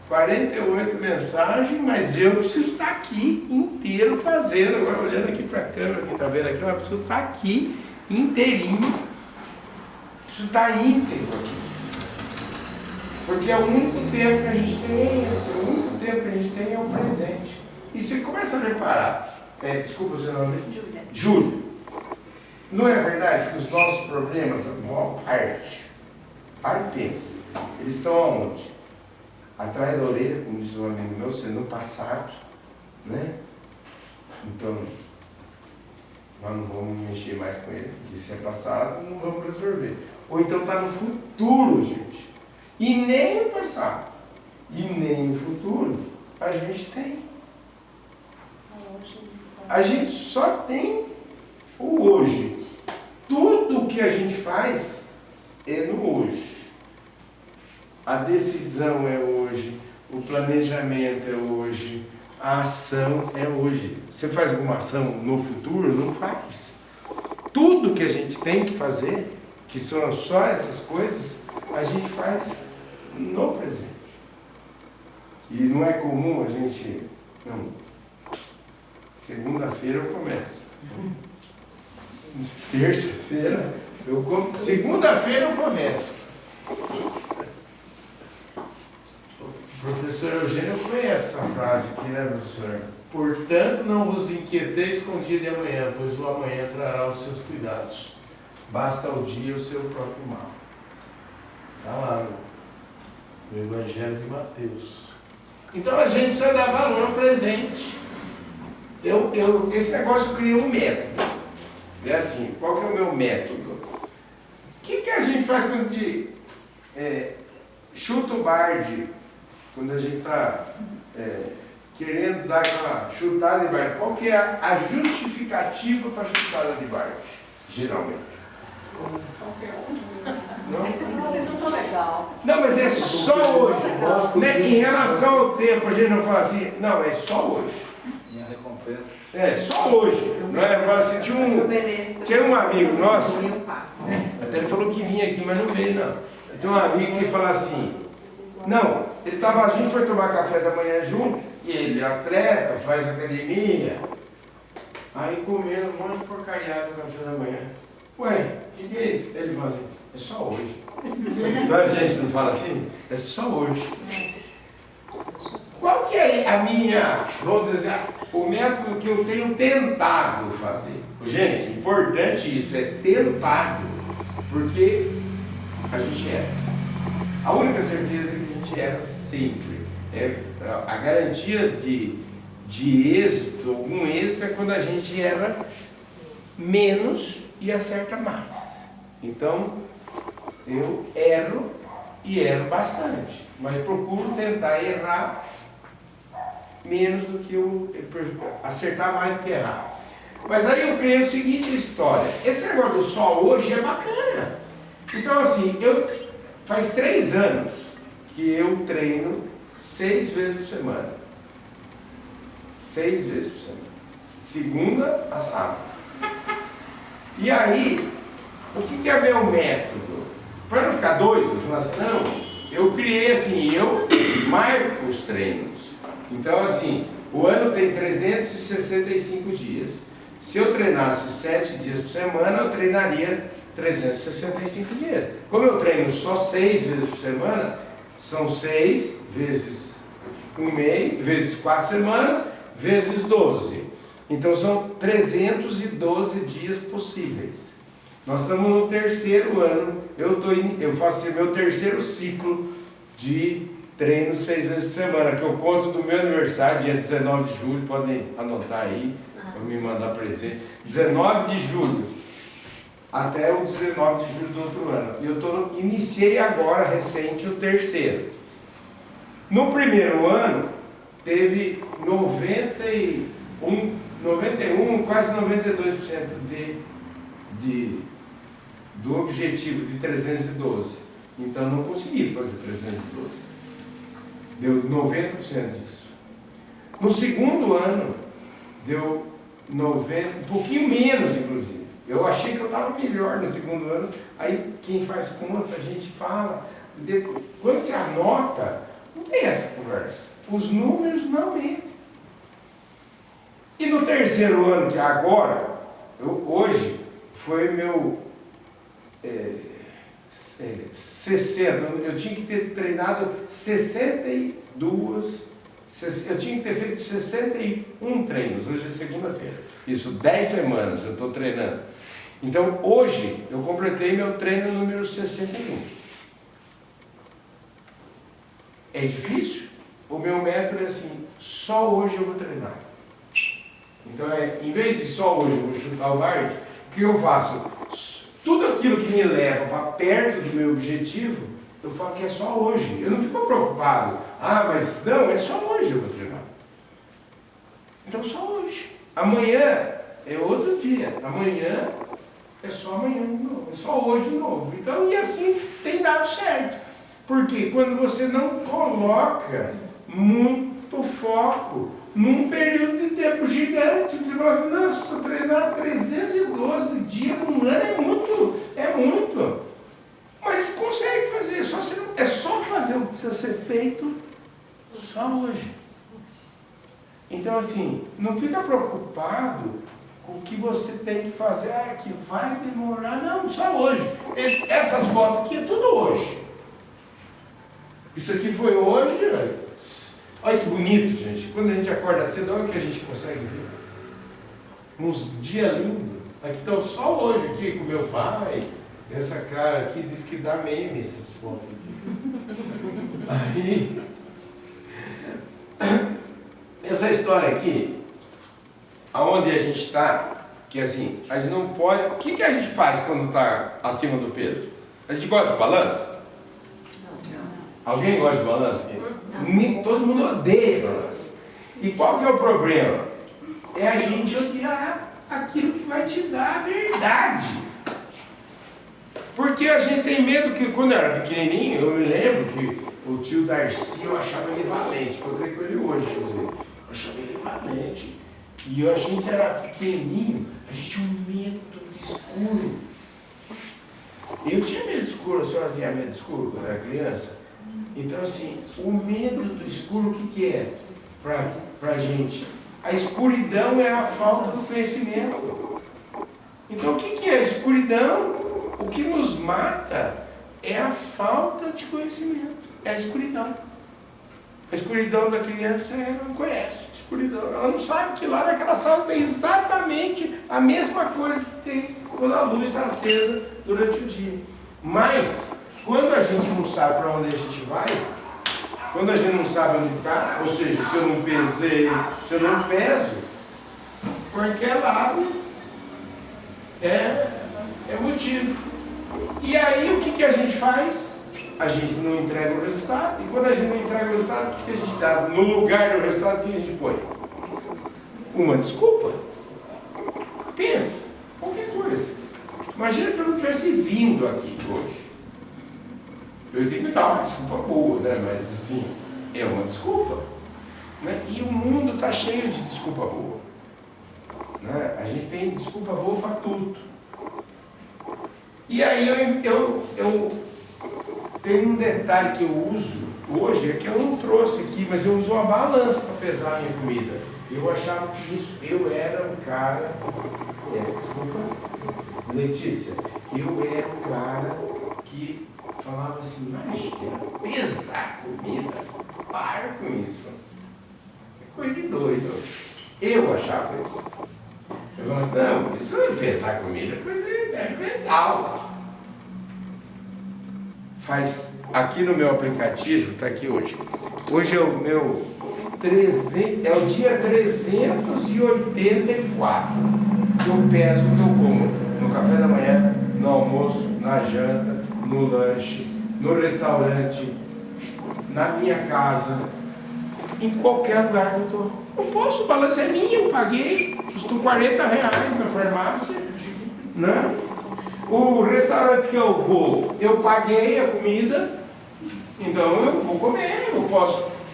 48 mensagens, mas eu preciso estar aqui inteiro fazendo. Agora olhando aqui para a câmera, quem está vendo aqui, eu preciso estar aqui inteirinho. Preciso estar íntegro aqui. Porque é o único tempo que a gente tem, o único tempo que a gente tem é o presente. E você começa a reparar, desculpa o seu nome, Júlio. Não é verdade que os nossos problemas, a maior parte, pensa, eles estão aonde? Atrás da orelha, como diz um amigo meu, no passado, né? Então, nós não vamos mexer mais com ele, porque se é passado, não vamos resolver. Ou então está no futuro, gente. E nem o passado, e nem o futuro, a gente tem. A gente só tem o hoje. Tudo o que a gente faz é no hoje. A decisão é hoje, o planejamento é hoje, a ação é hoje. Você faz alguma ação no futuro? Não faz. Tudo que a gente tem que fazer, que são só essas coisas, a gente faz no presente. E não é comum a gente... Não. Segunda-feira eu começo. Terça-feira eu começo. Segunda-feira eu começo. O professor Eugênio conhece essa frase aqui, né, professor? Portanto, não vos inquieteis com o dia de amanhã, pois o amanhã trará os seus cuidados. Basta ao dia o seu próprio mal. Está lá no Evangelho de Mateus. Então a gente precisa dar valor ao presente. Esse negócio cria um método. É assim, qual que é o meu método? O que a gente faz quando a gente chuta o barde, quando a gente está querendo dar aquela chutada de Bart. Qual que é a justificativa para a chutada de Bart? Geralmente. Não legal. Não, mas é só hoje. Né? Em relação ao tempo, a gente não fala assim, não, é só hoje. Minha recompensa. É, só hoje. Não é? Fala assim, tinha um amigo nosso, até ele falou que vinha aqui, mas não veio, não. Tem um amigo que fala assim, não, a gente foi tomar café da manhã junto, e ele é atleta, faz academia, aí comendo um monte de porcariado no café da manhã. Ué, o que é isso? Ele fala assim, é só hoje. Mas a gente não fala assim? É só hoje. Qual que é a minha, vamos dizer, o método que eu tenho tentado fazer? Gente, importante isso, é tentado, porque a gente erra. A única certeza é que a gente erra sempre. A garantia de êxito, algum êxito, é quando a gente erra menos e acerta mais. Então, eu erro e erro bastante, mas procuro tentar errar menos do que acertar mais do que errar. Mas aí eu creio o seguinte história, esse negócio do sol hoje é bacana. Então assim, faz 3 anos que eu treino 6 vezes por semana. 6 vezes por semana. Segunda a sábado. E aí, o que é meu método? Para não ficar doido, eu falo assim, não, eu criei assim, eu marco os treinos. Então assim, o ano tem 365 dias. Se eu treinasse 7 dias por semana, eu treinaria 365 dias. Como eu treino só 6 vezes por semana, são 6 vezes 1 mês, vezes 4 semanas, vezes 12. Então são 312 dias possíveis. Nós estamos no 3º ano, eu faço meu 3º ciclo de treino 6 vezes por semana, que eu conto do meu aniversário, dia 19 de julho, podem anotar aí, para me mandar presente. 19 de julho, até o 19 de julho do outro ano. E eu iniciei agora, recente, o 3º. No primeiro ano, teve 91, quase 92% do objetivo de 312. Então eu não consegui fazer 312. Deu 90% disso. No segundo ano, deu 90%, um pouquinho menos, inclusive. Eu achei que eu estava melhor no segundo ano. Aí quem faz conta, a gente fala. Quando você anota, não tem essa conversa. Os números não mentem. E no 3º ano, que é agora, hoje, foi meu 60, eu tinha que ter treinado 62, eu tinha que ter feito 61 treinos, hoje é segunda-feira, isso 10 semanas eu estou treinando. Então hoje eu completei meu treino número 61. É difícil? O meu método é assim, só hoje eu vou treinar. Então em vez de só hoje eu vou chutar o balde, o que eu faço? Tudo aquilo que me leva para perto do meu objetivo, eu falo que é só hoje. Eu não fico preocupado. Ah, mas não, é só hoje eu vou treinar. Então só hoje. Amanhã é outro dia. Amanhã é só amanhã de novo. É só hoje de novo. Então, e assim tem dado certo. Porque quando você não coloca muito foco num período de tempo gigante, você fala assim, nossa, treinar 312 dias num ano é muito. Mas você consegue fazer, é só fazer o que precisa ser feito só hoje. Então assim, não fica preocupado com o que você tem que fazer, que vai demorar, não, só hoje. Essas fotos aqui é tudo hoje. Isso aqui foi hoje, velho. Olha que bonito, gente. Quando a gente acorda cedo, olha o que a gente consegue ver. Uns dias lindos. Aqui está o sol hoje aqui com meu pai. Essa cara aqui diz que dá meme essas fotos aqui. Aí, essa história aqui, aonde a gente está, que assim, a gente não pode. O que a gente faz quando está acima do peso? A gente gosta de balanço? Não. Alguém gosta de balanço? Todo mundo odeia balanço. E qual que é o problema? É a gente odiar aquilo que vai te dar a verdade. Porque a gente tem medo que, quando eu era pequenininho, eu me lembro que o tio Darcy, eu achava ele valente. Encontrei com ele hoje, inclusive. Eu achava ele valente. E a gente era pequenininho, a gente tinha um medo do escuro. Eu tinha medo do escuro, a senhora tinha medo do escuro quando era criança? Então, assim, o medo do escuro, o que é pra gente? A escuridão é a falta do conhecimento. Então, o que é a escuridão? O que nos mata é a falta de conhecimento. É a escuridão. A escuridão da criança, ela não conhece. A escuridão, ela não sabe que lá naquela sala tem exatamente a mesma coisa que tem quando a luz está acesa durante o dia. Mas, quando a gente não sabe para onde a gente vai, quando a gente não sabe onde está, ou seja, se eu não pesei, se eu não peso, qualquer lado é motivo. E aí o que a gente faz? A gente não entrega o resultado. E quando a gente não entrega o resultado, o que a gente dá? No lugar do resultado, o que a gente põe? Uma desculpa. Pensa, qualquer coisa. Imagina que eu não tivesse vindo aqui hoje. Eu tenho que dar uma desculpa boa, né? Mas assim, é uma desculpa. Né? E o mundo está cheio de desculpa boa. Né? A gente tem desculpa boa para tudo. E aí eu tenho um detalhe que eu uso hoje, é que eu não trouxe aqui, mas eu uso uma balança para pesar a minha comida. Eu achava que isso, eu era um cara, desculpa, Letícia, eu era um cara que falava assim, imagina, pesar comida, para com isso. É coisa de doido. Eu achava isso. Eu falava assim, não, isso não é pesar comida, é coisa mental. Faz, aqui no meu aplicativo, está aqui hoje. Hoje é o meu é o dia 384 que eu peso o que eu como no café da manhã, no almoço, na janta, no lanche, no restaurante, na minha casa, em qualquer lugar que eu estou. Eu posso, o balanço é minha, eu paguei, custou R$40 na farmácia, né? O restaurante que eu vou, eu paguei a comida, então eu vou comer,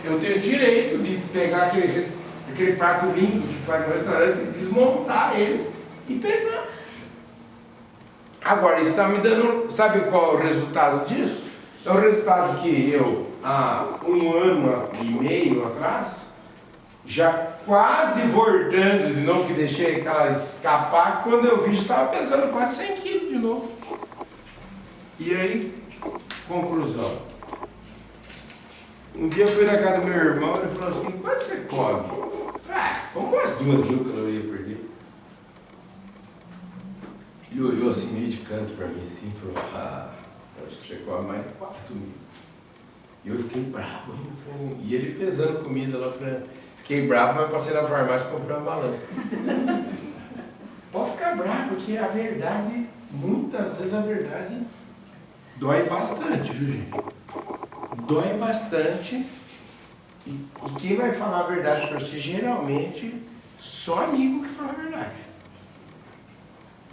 eu tenho direito de pegar aquele prato lindo que faz no restaurante, desmontar ele e pesar. Agora, isso está me dando, sabe qual é o resultado disso? É o resultado que eu, há 1 ano e meio atrás, já quase voltando de novo, que deixei aquela escapar, quando eu vi, estava pesando quase 100 quilos de novo. E aí, conclusão. Um dia eu fui na casa do meu irmão e ele falou assim, quanto você come? Eu falei, como umas 2.000 calorias por dia. Ele olhou assim, meio de canto para mim, assim, e falou, eu acho que você come mais de 4.000. E eu fiquei bravo, e ele pesando comida lá, fiquei bravo, mas passei na farmácia e comprei uma balança. Pode ficar bravo, porque a verdade, muitas vezes a verdade dói bastante, viu, gente? Dói bastante. E quem vai falar a verdade para você, geralmente, só amigo que fala a verdade.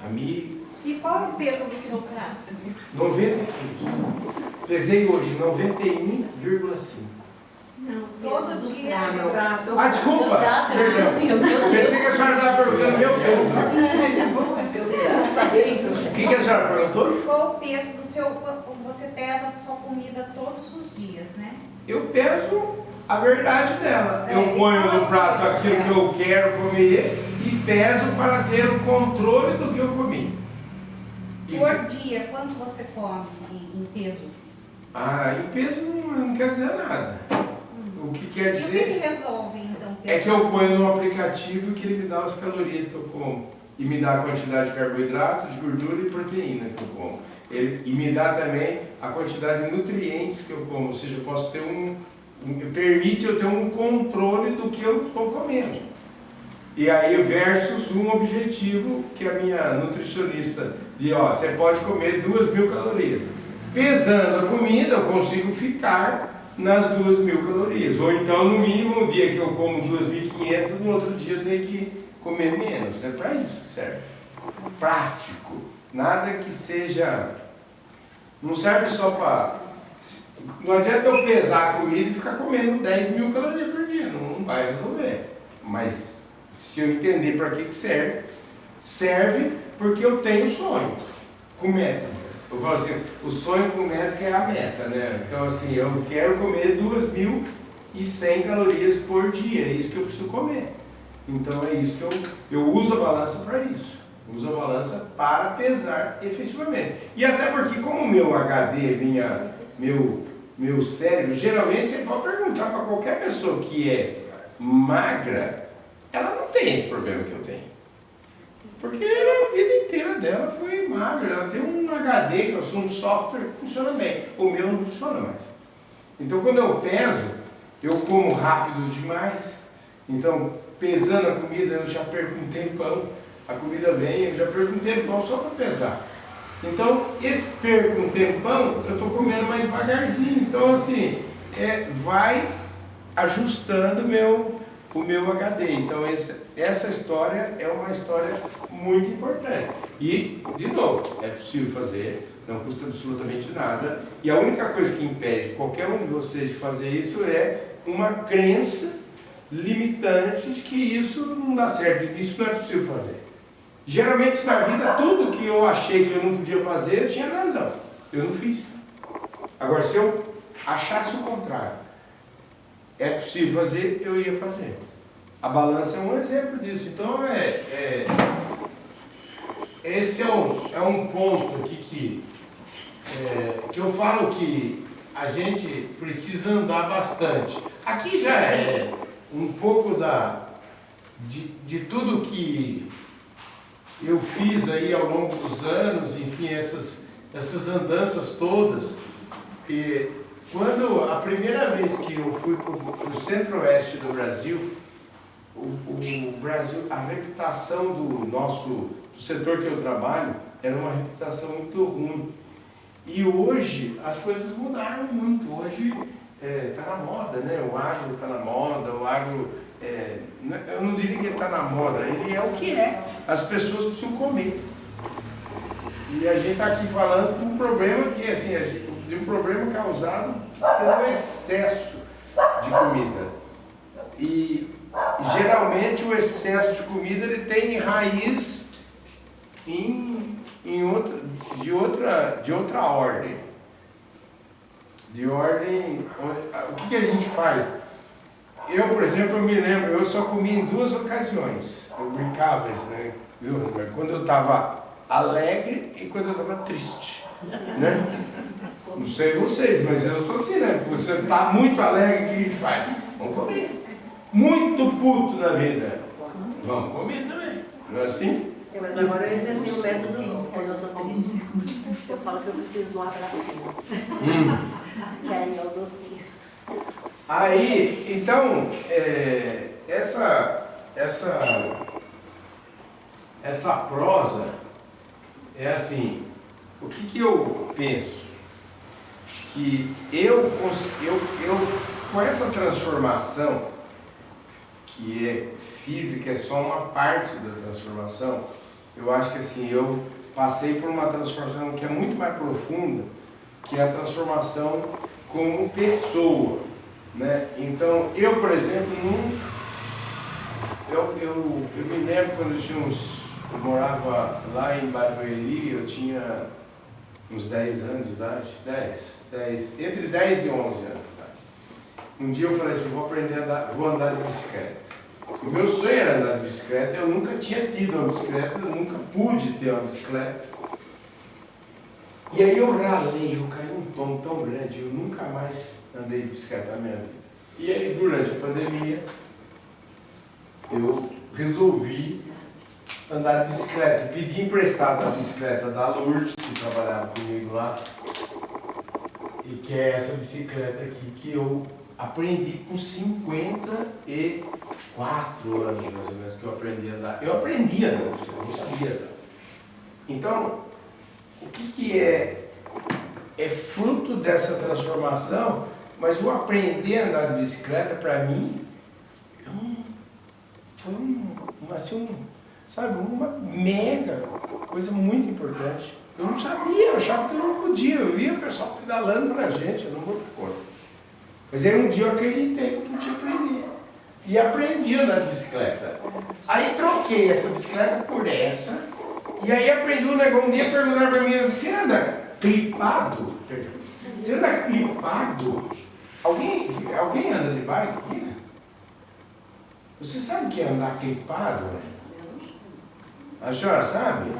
Amigo. E qual é o peso do seu prato? 90 quilos. Pesei hoje 91,5. Não, todo dia. Desculpa, perdão. Pensei que a senhora estava perguntando meu peso. O que a senhora perguntou? Qual o peso do seu... Você pesa a sua comida todos os dias, né? Eu peso a verdade dela. Eu ponho no prato aquilo que eu quero comer e peso para ter o controle do que eu comi. Por dia, quanto você come em peso? Em peso não quer dizer nada. O que quer dizer... E o que resolve, então? É que eu ponho no aplicativo que ele me dá as calorias que eu como. E me dá a quantidade de carboidrato, de gordura e proteína que eu como. E me dá também a quantidade de nutrientes que eu como. Ou seja, eu posso ter permite eu ter um controle do que eu estou comendo. E aí versus um objetivo que a minha nutricionista diz, você pode comer 2.000 calorias. Pesando a comida, eu consigo ficar nas 2.000 calorias. Ou então, no mínimo, um dia que eu como 2.500, no outro dia eu tenho que comer menos. É para isso que serve. Prático. Nada que seja... Não serve só para... Não adianta eu pesar a comida e ficar comendo 10.000 calorias por dia. Não vai resolver. Mas se eu entender para que serve, serve porque eu tenho sonho com meta. Eu falo assim, o sonho com métrica é a meta, né? Então assim, eu quero comer 2.100 calorias por dia, é isso que eu preciso comer. Então é isso que eu uso a balança para isso. Uso a balança para pesar efetivamente. E até porque como o meu HD, meu cérebro, geralmente você pode perguntar para qualquer pessoa que é magra, ela não tem esse problema que eu tenho. Porque a vida inteira dela foi magra, ela tem um HD, que eu sou um software que funciona bem, o meu não funciona mais. Então quando eu peso, eu como rápido demais, então pesando a comida eu já perco um tempão, a comida vem, eu já perco um tempão só para pesar. Então esse perco um tempão, eu estou comendo mais devagarzinho, então assim, vai ajustando o meu HD. Então essa história é uma história muito importante. E, de novo, é possível fazer, não custa absolutamente nada. E a única coisa que impede qualquer um de vocês de fazer isso é uma crença limitante de que isso não dá certo, que isso não é possível fazer. Geralmente na vida, tudo que eu achei que eu não podia fazer, eu tinha razão. Eu não fiz. Agora, se eu achasse o contrário, é possível fazer, eu ia fazer. A balança é um exemplo disso. Então, esse é um ponto aqui que eu falo que a gente precisa andar bastante. Aqui já é um pouco de tudo que eu fiz aí ao longo dos anos, enfim, essas andanças todas. E quando a primeira vez que eu fui para o centro-oeste do Brasil, o Brasil, a reputação do setor que eu trabalho era uma reputação muito ruim. E hoje as coisas mudaram muito. Hoje está na moda, né? O agro está na moda, o agro, eu não diria que ele está na moda, ele é o que é. As pessoas precisam comer. E a gente está aqui falando de um problema que, assim, de um problema causado pelo excesso de comida. E geralmente o excesso de comida ele tem raiz de outra ordem. O que a gente faz? Eu, por exemplo, eu me lembro, eu só comi em 2 ocasiões. Eu brincava isso, né? Quando eu estava alegre e quando eu estava triste, né? Não sei vocês, mas eu sou assim, né? Quando você está muito alegre, o que a gente faz? Vamos comer. Muito puto na vida. Vamos comer também. Não é assim? Mas agora eu inventei um método quando eu estou triste. Eu falo que eu preciso de um abracinho. Que aí é o docinho. Aí, então, essa prosa é assim, o que eu penso? Que eu com essa transformação, que é física, é só uma parte da transformação, eu acho que assim, eu passei por uma transformação que é muito mais profunda, que é a transformação como pessoa, né? Então, eu, por exemplo, eu me lembro quando eu morava lá em Barueri, eu tinha uns 10 anos de idade, entre 10 e 11 anos de idade. Um dia eu falei assim, vou andar de bicicleta. O meu sonho era andar de bicicleta, eu nunca tinha tido uma bicicleta, eu nunca pude ter uma bicicleta. E aí eu caí um tombo tão grande, eu nunca mais andei de bicicleta na minha vida. E aí durante a pandemia, eu resolvi andar de bicicleta, pedi emprestado a bicicleta da Lourdes, que trabalhava comigo lá, e que é essa bicicleta aqui que eu aprendi com 54 anos, mais ou menos, que eu aprendi a andar. Eu aprendi a andar, eu não sabia andar. Então, o que é fruto dessa transformação Mas o aprender a andar de bicicleta, para mim, foi uma mega coisa muito importante. Eu não sabia, eu achava que eu não podia. Eu via o pessoal pedalando pra gente, eu não vou dar conta. Mas aí um dia eu acreditei que eu podia aprender. E aprendi a andar de bicicleta. Aí troquei essa bicicleta por essa. E aí aprendi um negócio. Um dia perguntaram pra mim, você anda clipado? Você anda clipado? Alguém anda de bike aqui? Você sabe o que é andar clipado? A senhora sabe?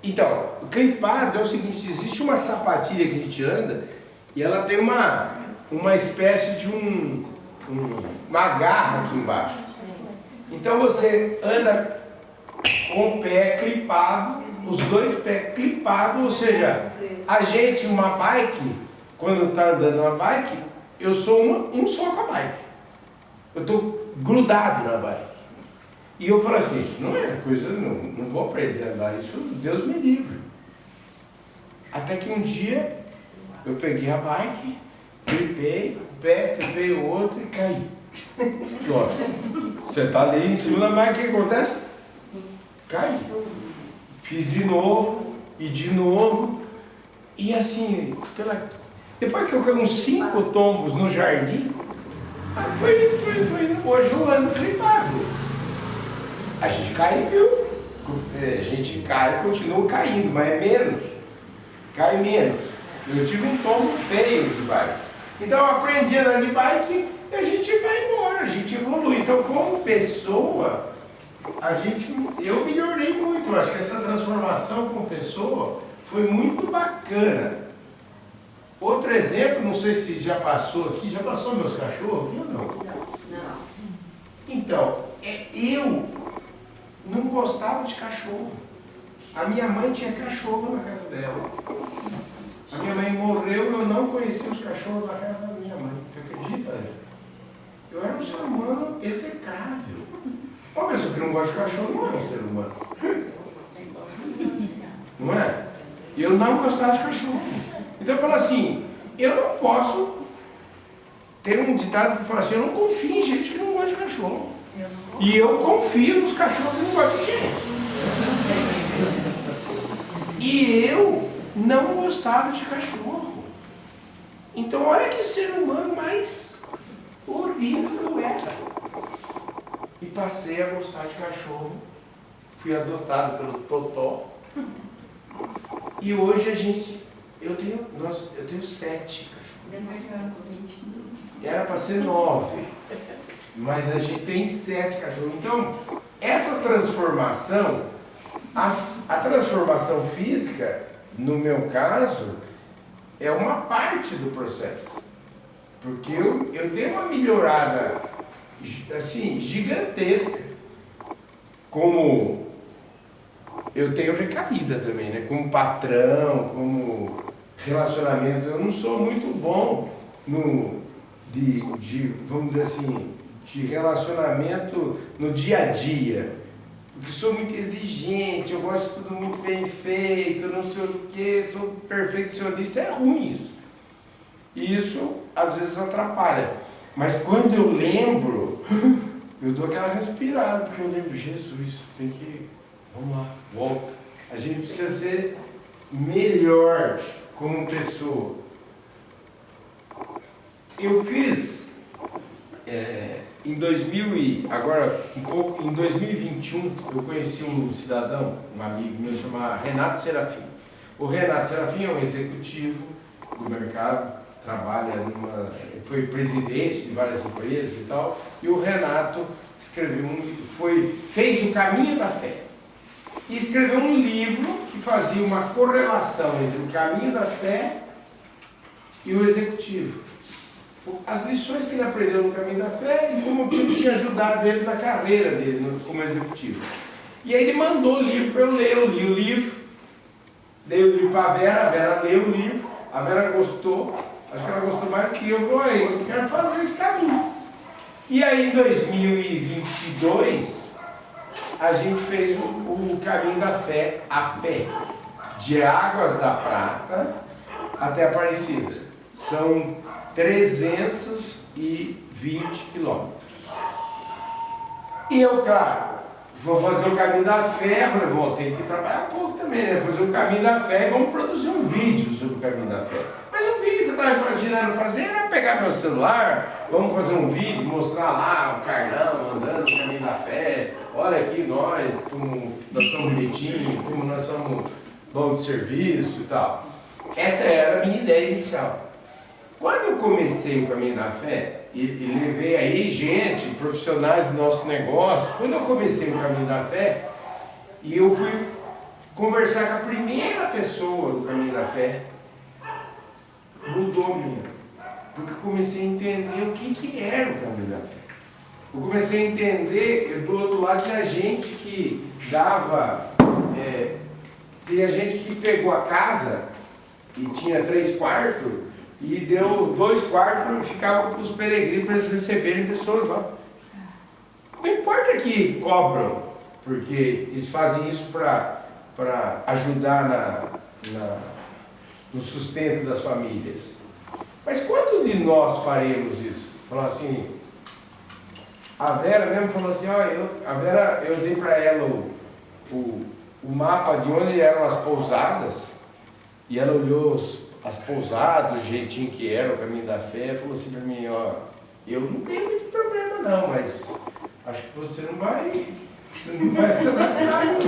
Então, o clipado é o seguinte, existe uma sapatilha que a gente anda e ela tem uma espécie de uma garra aqui embaixo. Então você anda com o pé clipado, os dois pés clipados, ou seja, a gente, uma bike, quando está andando uma bike, eu sou um só com a bike. Eu estou grudado na bike. E eu falo assim, isso não é coisa, não vou aprender a andar, isso Deus me livre. Até que um dia eu peguei a bike, clipei o pé, clipei o outro e caí. Lógico, você está ali em cima da bike, o que acontece? Caí. Fiz de novo, e de novo, e assim, depois que eu caí uns 5 tombos no jardim, foi hoje eu ando clipado. A gente cai, viu? A gente cai e continua caindo, mas é menos. Cai menos. Eu tive um tombo feio de bike. Então eu aprendi a andar de bike e a gente vai embora, a gente evolui. Então como pessoa, eu melhorei muito. Eu acho que essa transformação como pessoa foi muito bacana. Outro exemplo, não sei se já passou aqui, já passou meus cachorros aqui ou não? Não. Então, eu não gostava de cachorro. A minha mãe tinha cachorro na casa dela. A minha mãe morreu e eu não conhecia os cachorros na casa da minha mãe. Você acredita, Ângela? Eu era um ser humano execrável. Uma pessoa que não gosta de cachorro não é um ser humano. Não é? Eu não gostava de cachorro. Então eu falo assim, eu não posso ter um ditado que fala assim, eu não confio em gente que não gosta de cachorro. E eu confio nos cachorros que não gostam de gente. E eu não gostava de cachorro. Então olha que ser humano mais horrível que eu era. E passei a gostar de cachorro. Fui adotado pelo Totó. E hoje eu tenho 7 cachorros. Era para ser 9. Mas a gente tem 7 cachorros. Então, essa transformação, a transformação física, no meu caso, é uma parte do processo. Porque eu dei uma melhorada, assim, gigantesca. Como eu tenho recaída também, né? Como patrão, como relacionamento. Eu não sou muito bom vamos dizer assim, de relacionamento no dia a dia, porque sou muito exigente, eu gosto de tudo muito bem feito, não sei o que, sou perfeccionista, é ruim isso. E isso às vezes atrapalha. Mas quando eu lembro, eu dou aquela respirada, porque eu lembro, Jesus, tem que, vamos lá, volta. A gente precisa ser melhor como pessoa. Eu fiz em 2021, eu conheci um cidadão, um amigo meu, chamado Renato Serafim. O Renato Serafim é um executivo do mercado, foi presidente de várias empresas e tal, e o Renato fez o Caminho da Fé. E escreveu um livro que fazia uma correlação entre o Caminho da Fé e o executivo. As lições que ele aprendeu no Caminho da Fé e como aquilo tinha ajudado ele na carreira dele como executivo. E aí ele mandou o livro para eu ler, eu li o livro, dei o livro para a Vera leu o livro, a Vera gostou, acho que ela gostou mais do que eu quero fazer esse caminho. E aí em 2022, a gente fez o Caminho da Fé a pé, de Águas da Prata até Aparecida. são 320 quilômetros. E eu, claro, vou fazer o caminho da fé, falei, bom, tem que trabalhar pouco também, né? Fazer o caminho da fé e vamos produzir um vídeo sobre o caminho da fé. Mas um vídeo que eu estava imaginando fazer era pegar meu celular, vamos fazer um vídeo, mostrar lá o Carlão andando no caminho da fé, olha aqui nós, como nós somos bonitinhos, como nós somos bons de serviço e tal. Essa era a minha ideia inicial. Quando eu comecei o caminho da fé, e levei aí gente, profissionais do nosso negócio, quando eu comecei o caminho da fé, e eu fui conversar com a primeira pessoa do caminho da fé, mudou mesmo. Porque eu comecei a entender o que era o caminho da fé. Eu comecei a entender, do outro lado, tinha gente que dava, tinha gente que pegou a casa e tinha 3 quartos, e deu 2 quartos e ficava para os peregrinos para eles receberem pessoas lá. Não importa que cobram, porque eles fazem isso para ajudar no sustento das famílias. Mas quanto de nós faremos isso? Falar assim, a Vera mesmo falou assim, ó, eu dei para ela o mapa de onde eram as pousadas, e ela olhou as pousadas, o jeitinho que era, o caminho da fé, falou assim para mim, ó, eu não tenho muito problema não, mas acho que você não vai se adaptar, não.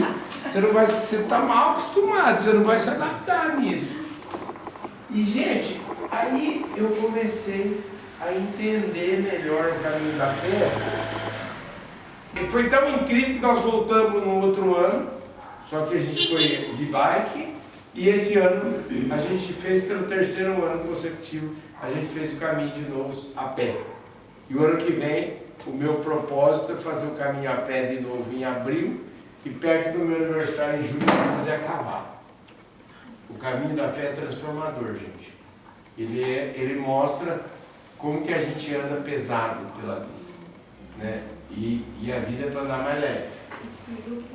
Você está mal acostumado, você não vai se adaptar nisso. E gente, aí eu comecei a entender melhor o caminho da fé. E foi tão incrível que nós voltamos no outro ano, só que a gente foi de bike. E esse ano, a gente fez pelo 3º ano consecutivo, a gente fez o caminho de novo a pé. E o ano que vem, o meu propósito é fazer o caminho a pé de novo em abril, e perto do meu aniversário em julho, eu vou fazer a cavalo. O caminho da fé é transformador, gente. Ele mostra como que a gente anda pesado pela vida, né? E a vida é para andar mais leve.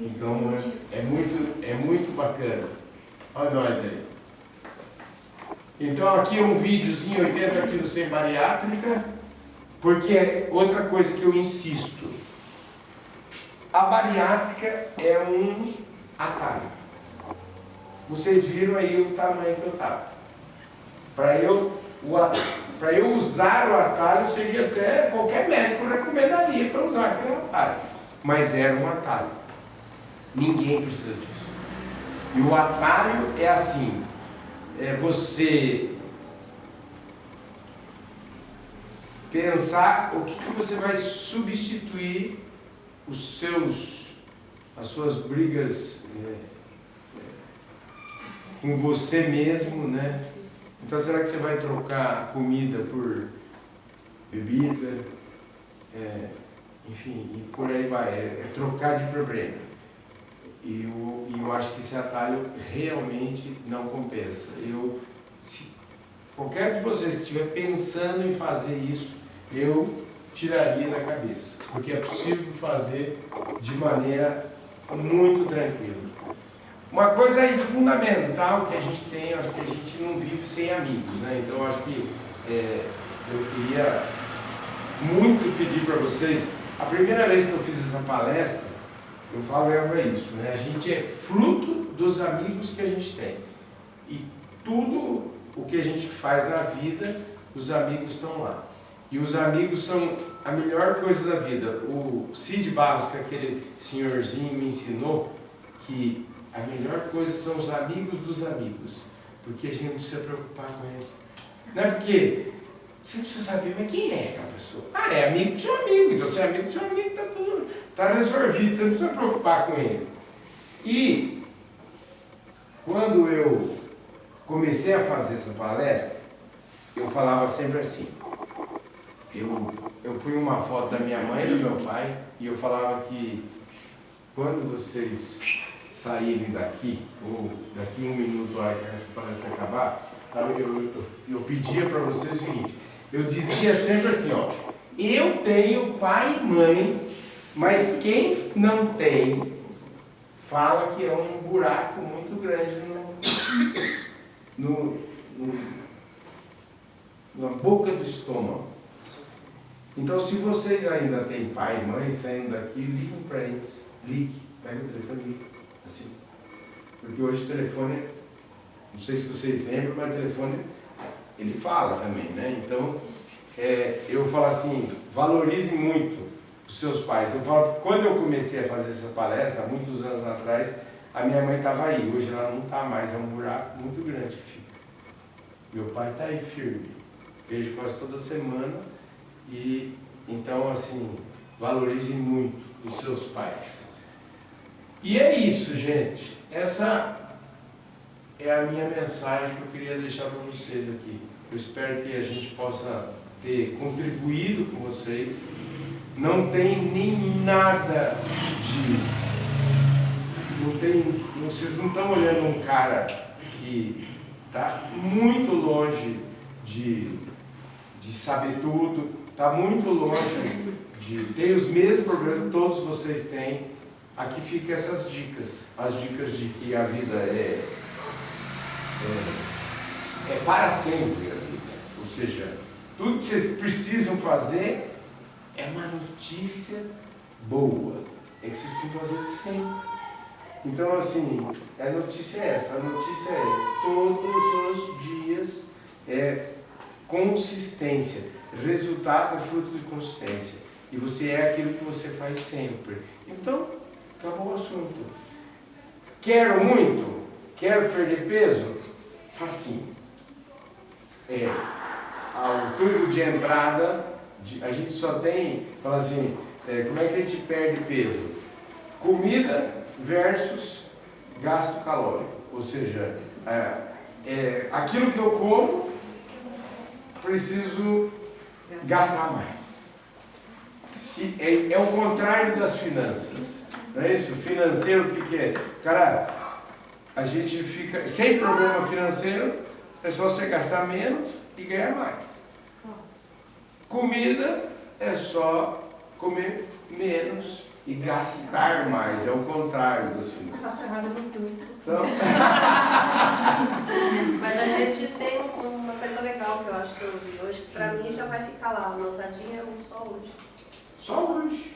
Então, é muito bacana. Olha nós aí. Então aqui um videozinho 80 quilos sem bariátrica, porque outra coisa que eu insisto, a bariátrica é um atalho. Vocês viram aí o tamanho que eu estava. Para eu usar o atalho, seria até qualquer médico recomendaria para usar aquele atalho. Mas era um atalho. Ninguém precisa disso. E o atalho é assim, é você pensar o que você vai substituir as suas brigas com você mesmo, né? Então será que você vai trocar comida por bebida? Enfim, e por aí vai, é trocar de problema. E eu acho que esse atalho realmente não compensa. Se qualquer de vocês que estiver pensando em fazer isso, eu tiraria da cabeça. Porque é possível fazer de maneira muito tranquila. Uma coisa aí fundamental que a gente tem, acho que a gente não vive sem amigos, né? Então acho que eu queria muito pedir para vocês, a primeira vez que eu fiz essa palestra, eu falava isso, né? A gente é fruto dos amigos que a gente tem. E tudo o que a gente faz na vida, os amigos estão lá. E os amigos são a melhor coisa da vida. O Cid Barros, que aquele senhorzinho me ensinou, que a melhor coisa são os amigos dos amigos. Porque a gente não precisa preocupar com eles. Não é porque você não precisa saber, mas quem é aquela pessoa? Ah, é amigo do seu amigo. Então, se é amigo do seu amigo, está resolvido. Você não precisa preocupar com ele. E quando eu comecei a fazer essa palestra, eu falava sempre assim. Eu punha uma foto da minha mãe e do meu pai e eu falava que quando vocês saírem daqui, ou daqui 1 minuto, a hora que essa palestra acabar, eu pedia para vocês o seguinte, eu dizia sempre assim, ó, eu tenho pai e mãe, mas quem não tem, fala que é um buraco muito grande na boca do estômago. Então, se vocês ainda têm pai e mãe saindo daqui, liguem para eles. Ligue, pega o telefone e ligue. Assim. Porque hoje o telefone, não sei se vocês lembram, mas o telefone, ele fala também, né? Então, eu falo assim, valorizem muito os seus pais. Eu falo que quando eu comecei a fazer essa palestra, há muitos anos atrás, a minha mãe estava aí. Hoje ela não está mais, é um buraco muito grande que fica. Meu pai está aí firme. Vejo quase toda semana. E então, assim, valorizem muito os seus pais. E é isso, gente. Essa é a minha mensagem que eu queria deixar para vocês aqui. Eu espero que a gente possa ter contribuído com vocês. Não tem nem nada vocês não estão olhando um cara que está muito longe de saber tudo, está muito longe de ter os mesmos problemas que todos vocês têm. Aqui ficam essas dicas, as dicas de que a vida é para sempre a vida. Ou seja, tudo que vocês precisam fazer é uma notícia boa, é que vocês precisam fazer sempre. Então, assim, a notícia é essa, a notícia é todos os dias consistência, resultado é fruto de consistência, e você é aquilo que você faz sempre. Então, acabou o assunto. Quero muito? Quero perder peso? Facinho. O tubo de entrada, a gente só tem, fala assim, como é que a gente perde peso? Comida versus gasto calórico. Ou seja, aquilo que eu como, preciso gastar mais. É o contrário das finanças. Não é isso? Financeiro, o que é? Cara, a gente fica sem problema financeiro, é só você gastar menos e ganhar mais. Comida é só comer menos e gastar mais. É o contrário das finanças. Então... Mas a gente tem uma coisa legal que eu acho que eu vi hoje, que pra mim já vai ficar lá, anotadinha, só hoje. Só hoje.